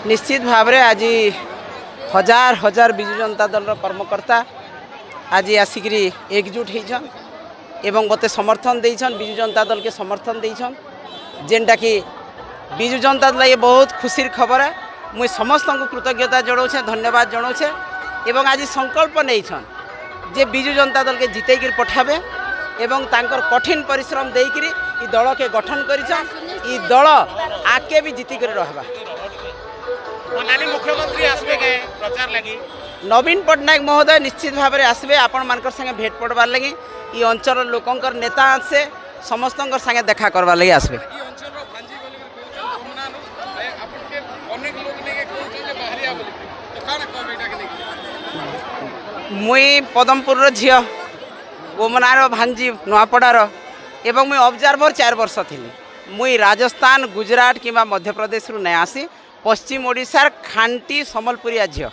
निश्चित भाव में आज हजार हजार विजु जनता दल कर्मकर्ता आज आसिक एकजुट होइछन एवं मते समर्थन देइछन विजु जनता दल के समर्थन देइछन जेनटा कि विजु जनता दल ये बहुत खुशी खबर है। मुझे समस्त को कृतज्ञता जनाऊे धन्यवाद जनाऊे एवं आज संकल्प नहीं जे विजु जनता दल के जितेक पठाबे एवं तांकर कठिन परिश्रम देकर ई दल के गठन करिछन ई दल आके भी जीती कर रहबा। मुख्यमंत्री आसबे के प्रचार लगी नवीन पट्टनायक महोदय निश्चित भाव में आसबे आपण मानकर संगे भेट पड़वार लगी ई अंचल लोकंकर नेता से समस्त संगे देखा करवार लगी आसबे। मुई पदमपुर झील गोमनार भांजी नुआपड़ार एवं मुई ऑब्जर्वर 4 वर्ष थी। मुई राजस्थान गुजरात किंवा मध्य प्रदेश रु नहीं आसी पश्चिम ओडिशार खांटी समलपुरिया झील।